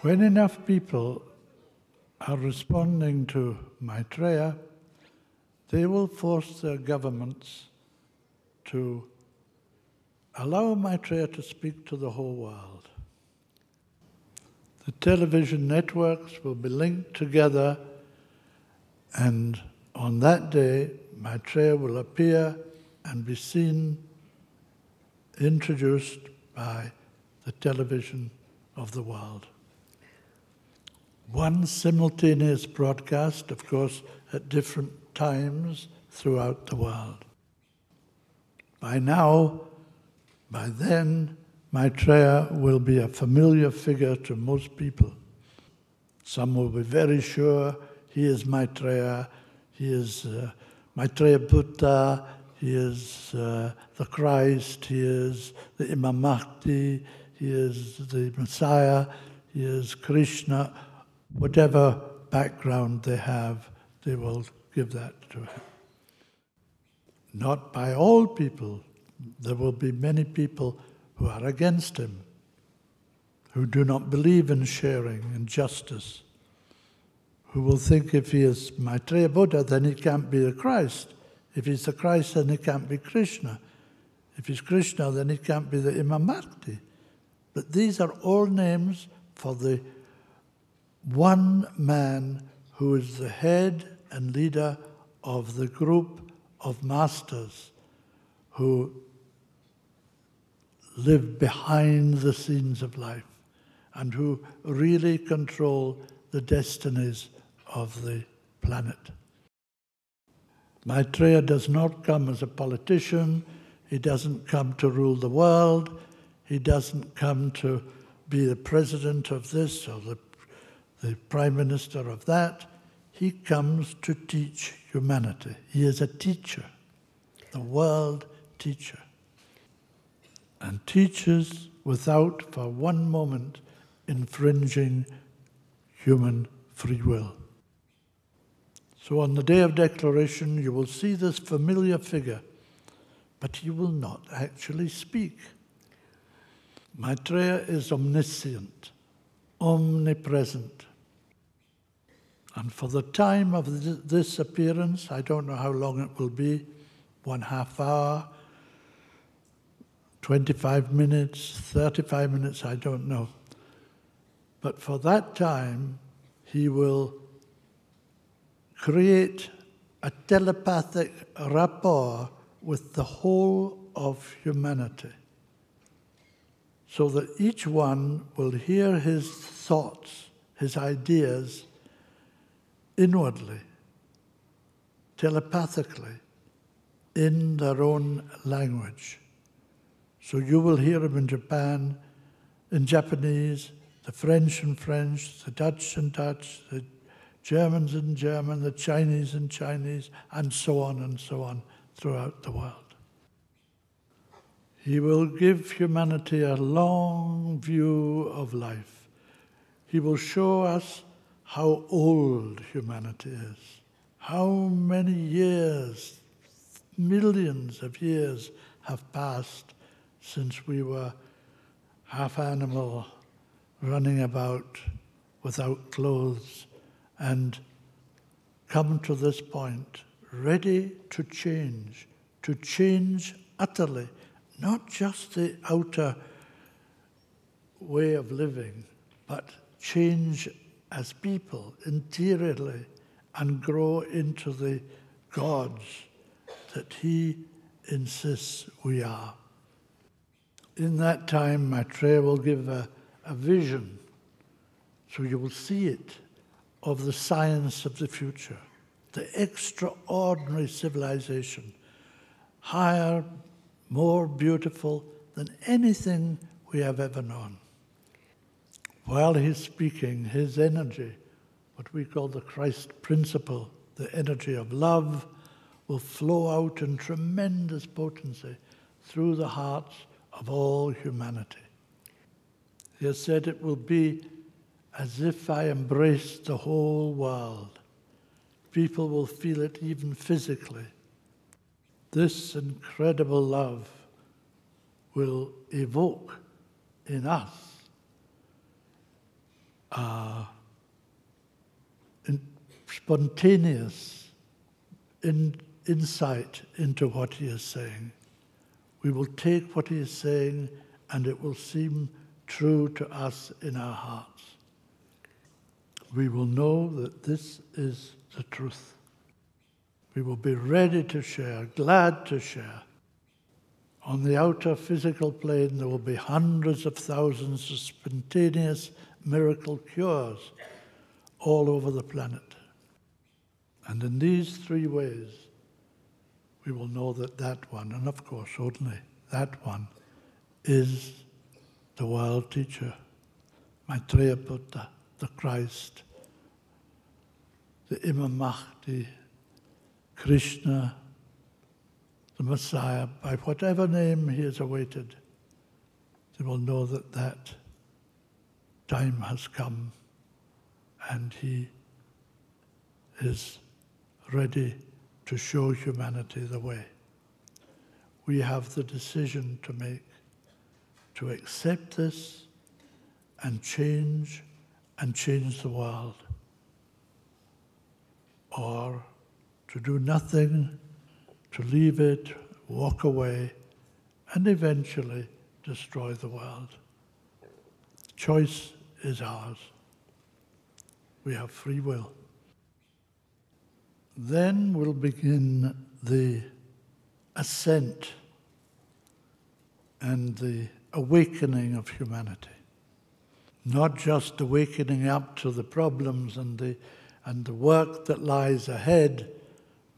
When enough people are responding to Maitreya, they will force their governments to allow Maitreya to speak to the whole world. The television networks will be linked together, and on that day, Maitreya will appear and be seen, introduced by the television of the world. One simultaneous broadcast, of course, at different times throughout the world. By then, Maitreya will be a familiar figure to most people. Some will be very sure he is Maitreya, he is Maitreya Buddha, he is the Christ, he is the Imam Mahdi, he is the Messiah, he is Krishna. Whatever background they have, they will give that to him. Not by all people. There will be many people who are against him, who do not believe in sharing and justice, who will think if he is Maitreya Buddha, then he can't be the Christ. If he's the Christ, then he can't be Krishna. If he's Krishna, then he can't be the Imam Mahdi. But these are all names for the one man who is the head and leader of the group of masters who live behind the scenes of life and who really control the destinies of the planet. Maitreya does not come as a politician. He doesn't come to rule the world. He doesn't come to be the president of this or the prime minister of that. He comes to teach humanity. He is a teacher, the world teacher, and teaches without for one moment infringing human free will. So on the day of declaration, you will see this familiar figure, but he will not actually speak. Maitreya is omniscient, omnipresent. And for the time of this appearance, I don't know how long it will be, 1/2 hour, 25 minutes, 35 minutes, I don't know. But for that time, he will create a telepathic rapport with the whole of humanity, so that each one will hear his thoughts, his ideas, inwardly, telepathically, in their own language. So you will hear him in Japan, in Japanese, the French in French, the Dutch in Dutch, the Germans in German, the Chinese in Chinese, and so on throughout the world. He will give humanity a long view of life. He will show us how old humanity is, how many years, millions of years have passed since we were half animal, running about without clothes, and come to this point, ready to change utterly, not just the outer way of living, but change as people interiorly and grow into the gods that he insists we are. In that time, Maitreya will give a vision, so you will see it, of the science of the future, the extraordinary civilization, higher, more beautiful than anything we have ever known. While he's speaking, his energy, what we call the Christ principle, the energy of love, will flow out in tremendous potency through the hearts of all humanity. He has said it will be as if I embraced the whole world. People will feel it even physically. This incredible love will evoke in us spontaneous insight into what he is saying. We will take what he is saying and it will seem true to us in our hearts. We will know that this is the truth. We will be ready to share, glad to share. On the outer physical plane, there will be hundreds of thousands of spontaneous miracle cures all over the planet. And in these three ways, we will know that that one, and of course only that one, is the world teacher, Maitreya Buddha, the Christ, the Imam Mahdi, Krishna, the Messiah, by whatever name he is awaited, they will know that that time has come and he is ready to show humanity the way. We have the decision to make, to accept this and change the world, or to do nothing, to leave it, walk away, and eventually destroy the world. Choice is ours. We have free will. Then will begin the ascent and the awakening of humanity. Not just awakening up to the problems and the work that lies ahead,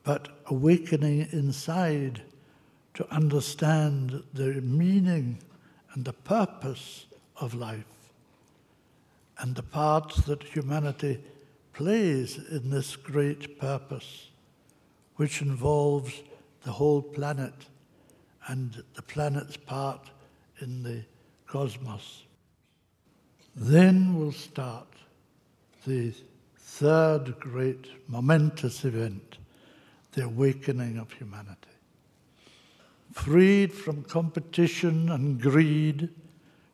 but awakening inside to understand the meaning and the purpose of life and the part that humanity plays in this great purpose, which involves the whole planet and the planet's part in the cosmos. Then will start the third great momentous event, the awakening of humanity. Freed from competition and greed,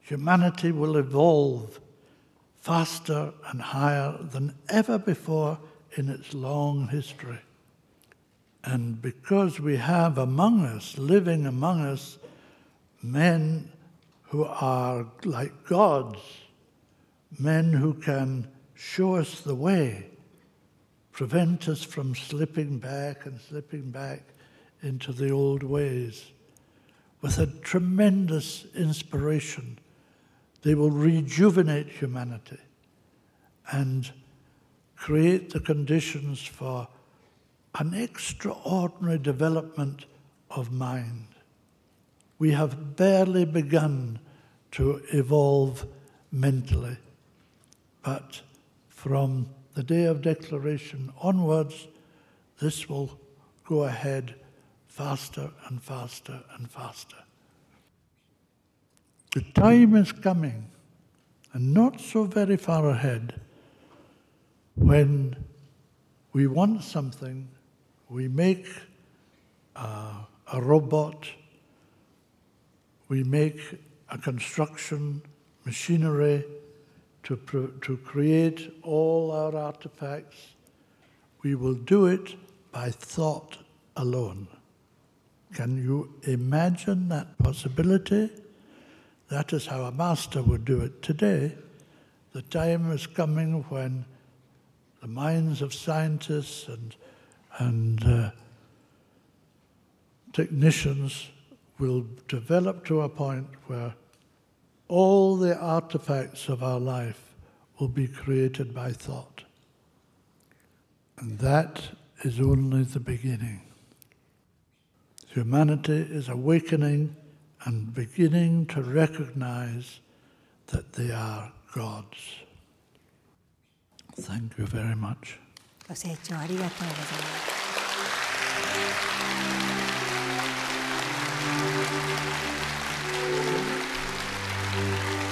humanity will evolve faster and higher than ever before in its long history. And because we have among us, living among us, men who are like gods, men who can show us the way, prevent us from slipping back into the old ways, with a tremendous inspiration, they will rejuvenate humanity and create the conditions for an extraordinary development of mind. We have barely begun to evolve mentally, but from the day of declaration onwards, this will go ahead faster and faster and faster. The time is coming, and not so very far ahead, when we want something, we make a robot, we make a construction machinery to create all our artifacts. We will do it by thought alone. Can you imagine that possibility? That is how a master would do it today. The time is coming when the minds of scientists and technicians will develop to a point where all the artifacts of our life will be created by thought. And that is only the beginning. Humanity is awakening and beginning to recognize that they are gods. Thank you very much. ご清聴ありがとうございます。